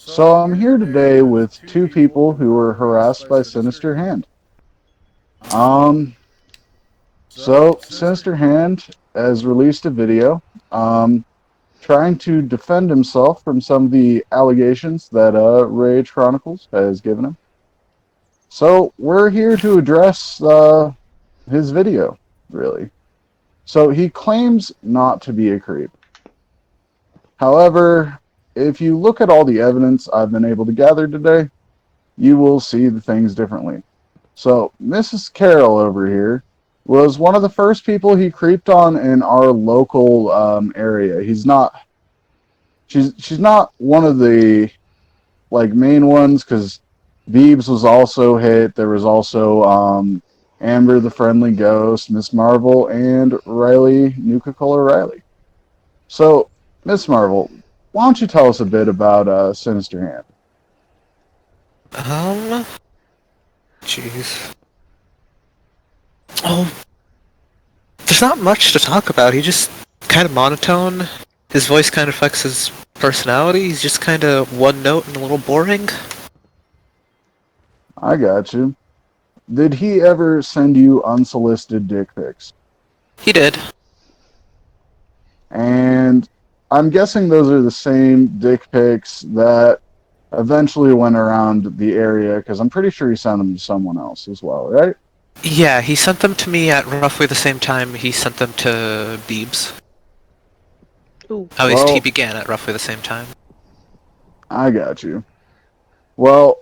So I'm here today with two people who were harassed by Sinister Hand. Um, so Sinister Hand has released a video, um, trying to defend himself from some of the allegations that Rage Chronicles has given him. So we're here to address his video, really. So he claims not to be a creep. However, if you look at all the evidence I've been able to gather today, you will see the things differently. So, Mrs. Carroll over here was one of the first people he creeped on in our local area. She's not one of the main ones because Beebs was also hit. There was also Amber the Friendly Ghost, Miss Marvel, and Riley NukaColaRiley. So, Miss Marvel, why don't you tell us a bit about Sinister Hand? Jeez. Oh, there's not much to talk about. He just kind of monotone. His voice kind of reflects his personality. He's just kind of one note and a little boring. I got you. Did he ever send you unsolicited dick pics? He did. And I'm guessing those are the same dick pics that eventually went around the area because I'm pretty sure he sent them to someone else as well, right? Yeah, he sent them to me at roughly the same time he sent them to Beebs. Ooh. At least he Well, began at roughly the same time. I got you. Well,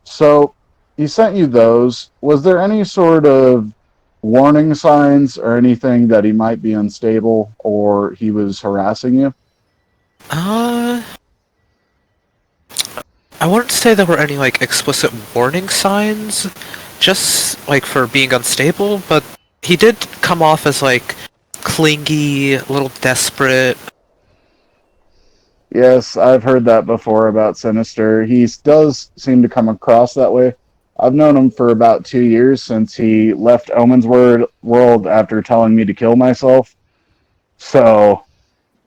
so he sent you those. Was there any sort of warning signs or anything that he might be unstable or he was harassing you? Uh, I wouldn't say there were any, explicit warning signs, just, for being unstable, but he did come off as, clingy, a little desperate. Yes, I've heard that before about Sinister. He does seem to come across that way. I've known him for about 2 years since he left World after telling me to kill myself. So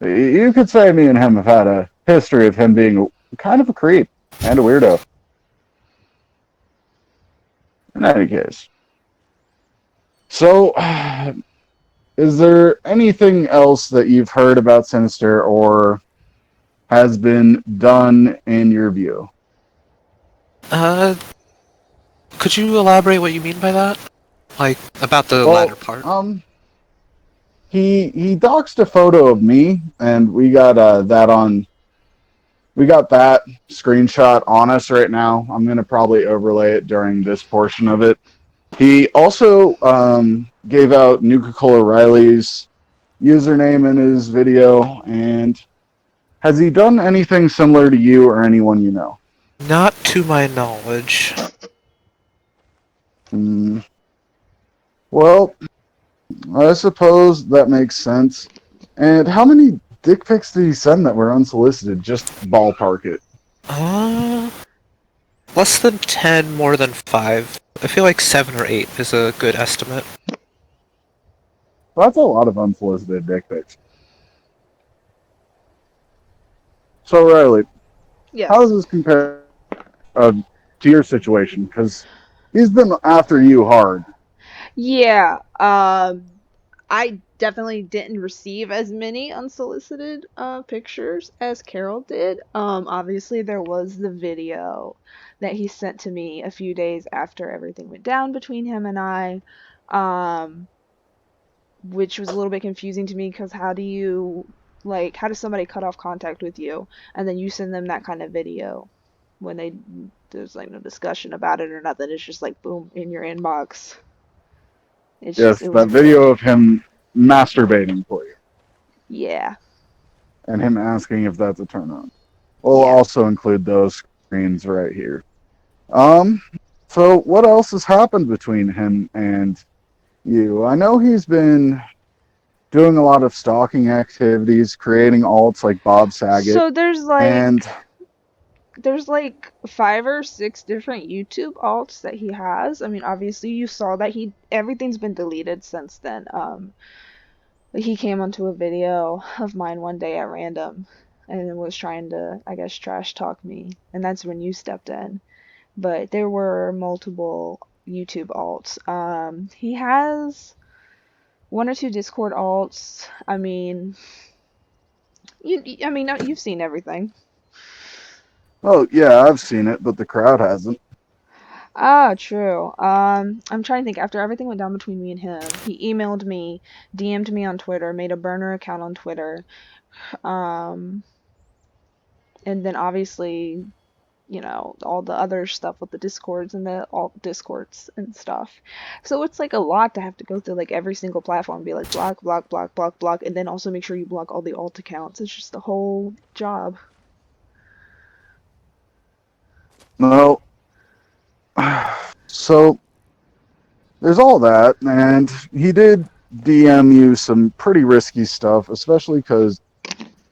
you could say me and him have had a history of him being kind of a creep and a weirdo. In any case. So, is there anything else that you've heard about Sinister or has been done in your view? Uh, could you elaborate what you mean by that? About the latter Well, part? he doxed a photo of me, and we got that screenshot on us right now. I'm gonna probably overlay it during this portion of it. He also gave out NukaColaRiley's username in his video, and has he done anything similar to you or anyone you know? Not to my knowledge. Hmm. Well, I suppose that makes sense. And how many dick pics did he send that were unsolicited? Just ballpark it. Uh, Less than 10, more than 5. I feel like 7 or 8 is a good estimate. That's a lot of unsolicited dick pics. So, Riley, how does Yes. this compare to your situation? Because he's been after you hard. Yeah. I definitely didn't receive as many unsolicited pictures as Carol did. Obviously there was the video that he sent to me a few days after everything went down between him and I. Um, which was a little bit confusing to me because how does somebody cut off contact with you and then you send them that kind of video when there's like no discussion about it or nothing. It's just like boom in your inbox. It Yes, was that video weird. of him masturbating for you Yeah. and him asking if that's a turn on. We'll Yeah. also include those screens right here. Um, so what else has happened between him and you? I know he's been doing a lot of stalking activities, creating alts like Bob Saget, So and there's like 5 or 6 different YouTube alts that he has. I mean, obviously you saw that he everything's been deleted since then. He came onto a video of mine one day at random. and was trying to, I guess, trash talk me. And that's when you stepped in. But there were multiple YouTube alts. He has one or two Discord alts. I mean, you've seen everything. Oh, yeah, I've seen it, but the crowd hasn't. Ah, true. I'm trying to think. After everything went down between me and him, he emailed me, DM'd me on Twitter, made a burner account on Twitter, um, and then obviously, all the other stuff with the Discords and the alt Discords and stuff. So it's like a lot to have to go through like every single platform, be like block, block, block, block, block, and then also make sure you block all the alt accounts. It's just a whole job. No. So there's all that, and he did DM you some pretty risky stuff, especially because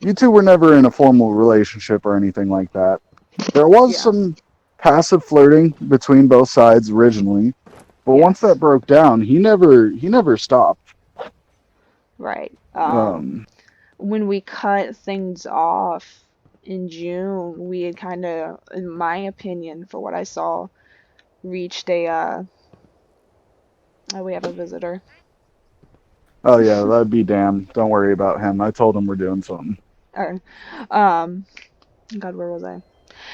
you two were never in a formal relationship or anything like that. There was Yeah. some passive flirting between both sides originally, but once Yes. that broke down, he never stopped. Right. Um, When we cut things off in June, we had kind of, in my opinion, for what I saw, reached a oh, we have a visitor. oh yeah, that'd be damn. Don't worry about him. I told him we're doing something. Or, um, God, where was I?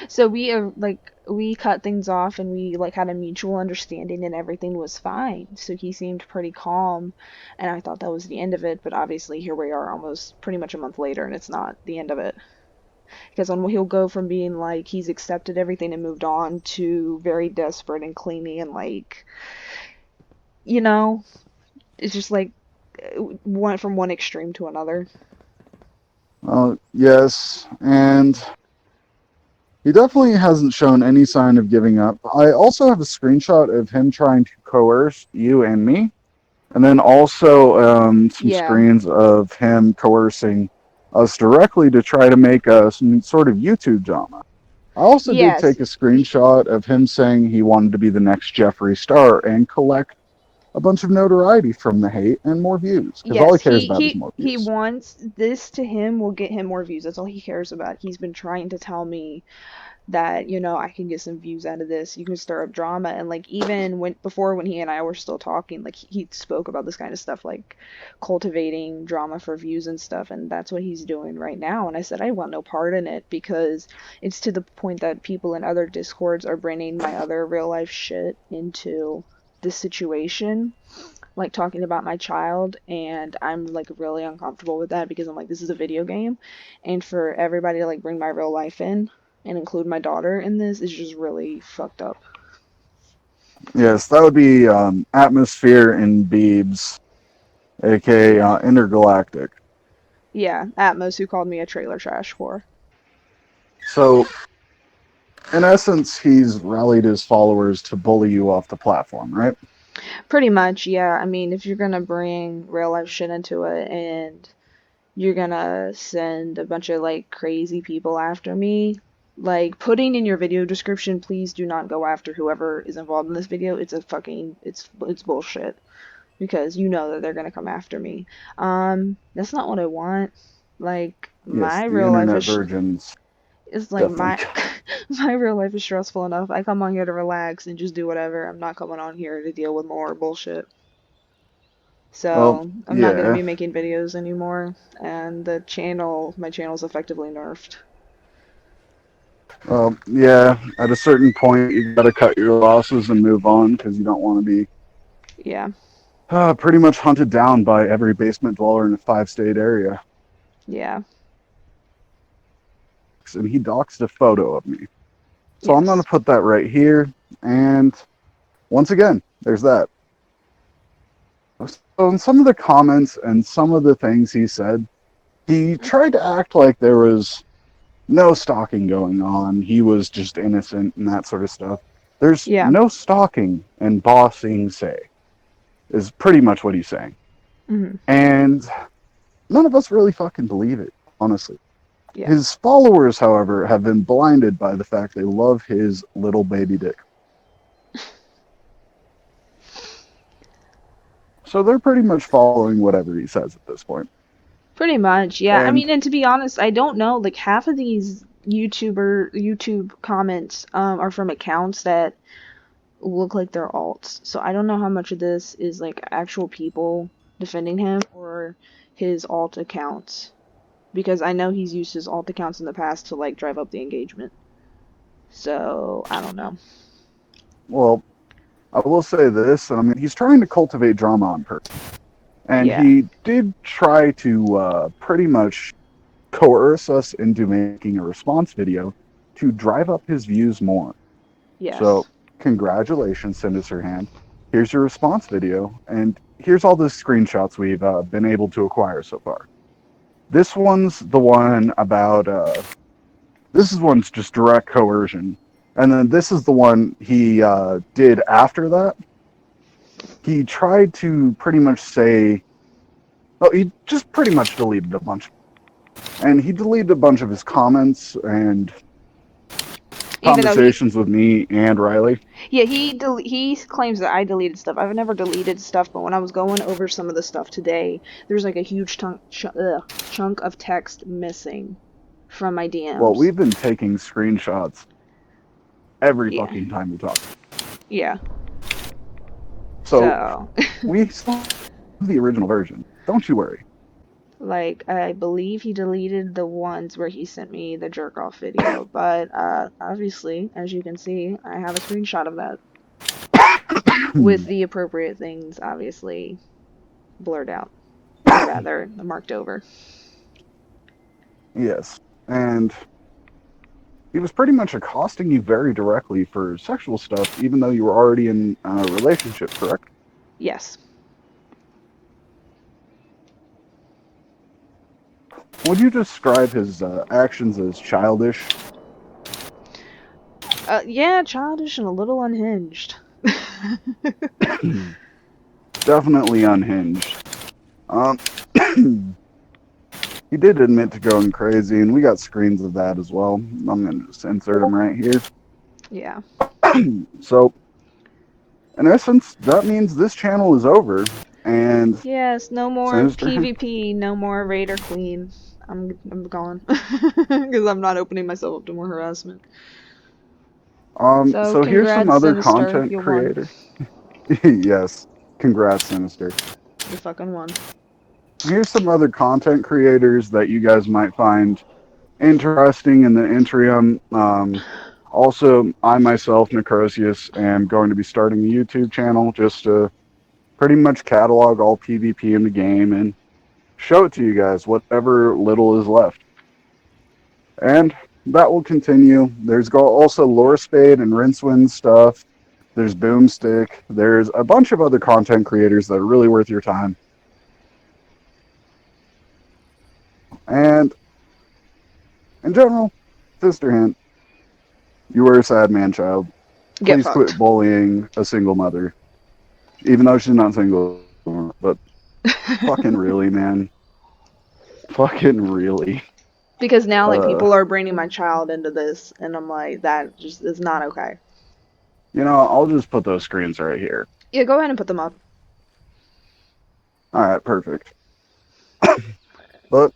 So we cut things off and we like had a mutual understanding and everything was fine. So he seemed pretty calm and I thought that was the end of it, but obviously here we are almost pretty much a month later and it's not the end of it. Because he'll go from being like he's accepted everything and moved on to very desperate and clingy and like, you know, it's just like went from one extreme to another. Yes, and he definitely hasn't shown any sign of giving up. I also have a screenshot of him trying to coerce you and me, and then also some Yeah. screens of him coercing us directly to try to make some sort of YouTube drama. I also did Yes. take a screenshot of him saying he wanted to be the next Jeffree Star and collect a bunch of notoriety from the hate and more views, because all he Yes, cares he about is he more he views. wants this to him will get him more views. That's all he cares about. He's been trying to tell me that, I can get some views out of this. You can stir up drama and like even when he and I were still talking, like he spoke about this kind of stuff like cultivating drama for views and stuff and that's what he's doing right now. And I said I want no part in it because it's to the point that people in other discords are bringing my other real life shit into this situation like talking about my child and I'm like really uncomfortable with that because I'm like this is a video game and for everybody to like bring my real life in and include my daughter in this is just really fucked up. Yes, that would be Atmosphere in Beebs, aka Yeah. Intergalactic. Yeah, Atmos who called me a trailer trash whore. So, in essence, he's rallied his followers to bully you off the platform, right? Pretty much, yeah. I mean, if you're gonna bring real life shit into it and you're gonna send a bunch of like crazy people after me, like putting in your video description, please do not go after whoever is involved in this video. It's a fucking it's bullshit because you know that they're gonna come after me. That's not what I want. Like Yes, my the real life internet is virgins it's like definitely. my real life is stressful enough. I come on here to relax and just do whatever. I'm not coming on here to deal with more bullshit. Well, So I'm not gonna yeah. be making videos anymore, and my channel's effectively nerfed. Well, yeah. At a certain point, you got to cut your losses and move on because you don't want to be Yeah, pretty much hunted down by every basement dweller in a five-state area. yeah, And he doxed a photo of me. So I'm going yes, to put that right here. And once again, there's that. So in some of the comments and some of the things he said, he tried to act like there was no stalking going on. He was just innocent and that sort of stuff. There's yeah, no stalking and bossing say, is pretty much what he's saying. hmm, And none of us really fucking believe it, honestly. yeah, His followers, however, have been blinded by the fact they love his little baby dick. So they're pretty much following whatever he says at this point. Pretty much, yeah. I And mean, and to be honest, I don't know. Like half of these YouTube comments are from accounts that look like they're alts. So I don't know how much of this is like actual people defending him or his alt accounts. Because I know he's used his alt accounts in the past to like drive up the engagement. So I don't know. well, I will say this. I mean, he's trying to cultivate drama on purpose, and Yeah. he did try to pretty much coerce us into making a response video to drive up his views more. So, Yes. congratulations, Sinister Hand. Here's your response video, and here's all the screenshots we've been able to acquire so far. This one's the one about, this is one's just direct coercion. And then this is the one he did after that. He tried to pretty much say, oh, he just pretty much deleted a bunch. And he deleted a bunch of his comments and Even though he, conversations with me and Riley. yeah, he claims that I deleted stuff. I've never deleted stuff, but when I was going over some of the stuff today, there's like a huge chunk of text missing from my Well, DMs. we've been taking screenshots every Yeah, fucking time we talk. yeah. So So, we still have the original version. Don't you worry. like, I believe he deleted the ones where he sent me the jerk off video, but obviously, as you can see, I have a screenshot of that with the appropriate things obviously blurred out, or rather marked over. Yes. And he was pretty much accosting you very directly for sexual stuff, even though you were already in a relationship, correct? Yes. Would you describe his actions as childish? Yeah, childish and a little unhinged. Definitely unhinged. Um, he did admit to going crazy, and we got screens of that as well. I'm going to just insert them right here. Yeah. So, in essence, that means this channel is over, and Yes, no more Sinister. PvP, no more Raider Queen. I'm gone. Because I'm not opening myself up to more harassment. So So here's some congrats, other Sinister. content You won. creator. Yes, congrats, Sinister. You fucking won. Here's some other content creators that you guys might find interesting in the interim. Also, I myself, Necrosius, am going to be starting a YouTube channel just to pretty much catalog all PvP in the game and show it to you guys, whatever little is left. And that will continue. There's also Lore Spade and Rincewind stuff. There's Boomstick. There's a bunch of other content creators that are really worth your time. And in general, Sister Hint, you were a sad man child. Get Please quit fucked. bullying a single mother. Even though she's not single, but fucking really, man. Fucking really. Because now, like, Uh, people are bringing my child into this, and I'm like, that just is not okay. I'll just put those screens right here. Yeah, go ahead and put them up. Alright, perfect. But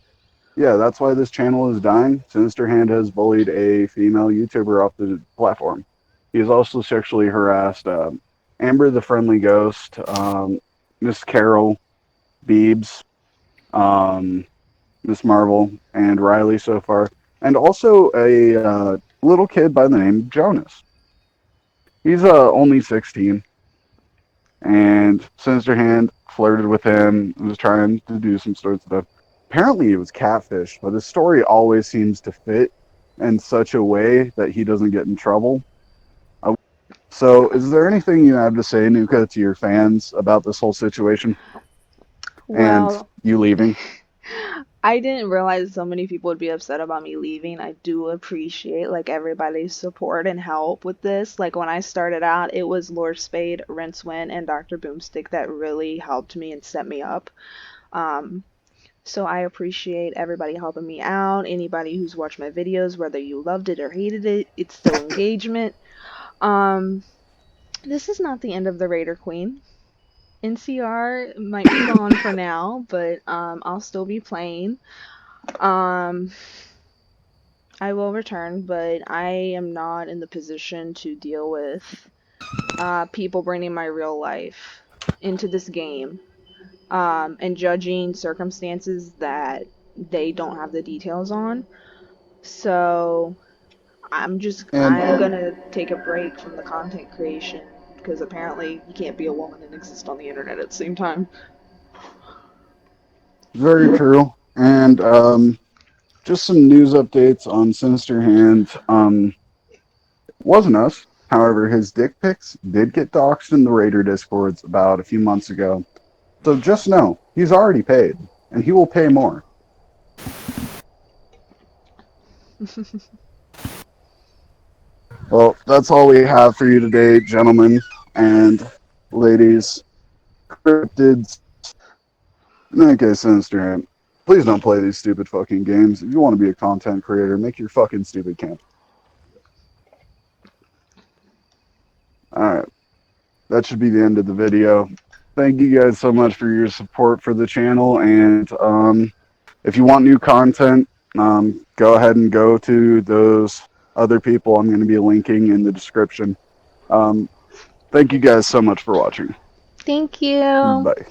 yeah, that's why this channel is dying. Sinister Hand has bullied a female YouTuber off the platform. He has also sexually harassed Amber the Friendly Ghost, Miss Carol, Beebs, Miss Marvel, and Riley so far, and also a little kid by the name of Jonas. He's only 16, and Sinister Hand flirted with him, was trying to do some sort of stuff. Apparently, it was catfish, but his story always seems to fit in such a way that he doesn't get in trouble. So, is there anything you have to say, Nuka, to your fans about this whole situation and Well, you leaving? I didn't realize so many people would be upset about me leaving. I do appreciate like everybody's support and help with this. Like when I started out, it was Lord Spade, Rincewind, and Dr. Boomstick that really helped me and set me up. Um, so I appreciate everybody helping me out. Anybody who's watched my videos, whether you loved it or hated it, it's still engagement. Um, this is not the end of the Raider Queen. NCR might be gone for now, but I'll still be playing. Um, I will return, but I am not in the position to deal with people bringing my real life into this game and judging circumstances that they don't have the details on. So And I'm gonna take a break from the content creation because apparently you can't be a woman and exist on the internet at the same time. very true. And just some news updates on Sinister Hand. Wasn't us. However, his dick pics did get doxxed in the Raider Discords about a few months ago. So just know, he's already paid, and he will pay more. Well, that's all we have for you today, gentlemen and ladies. Cryptids. Okay, Sinister Hand. Please don't play these stupid fucking games. If you want to be a content creator, make your fucking stupid camp. Alright. That should be the end of the video. Thank you guys so much for your support for the channel, and if you want new content, go ahead and go to those other people I'm going to be linking in the description. Thank you guys so much for watching. Thank you. Bye.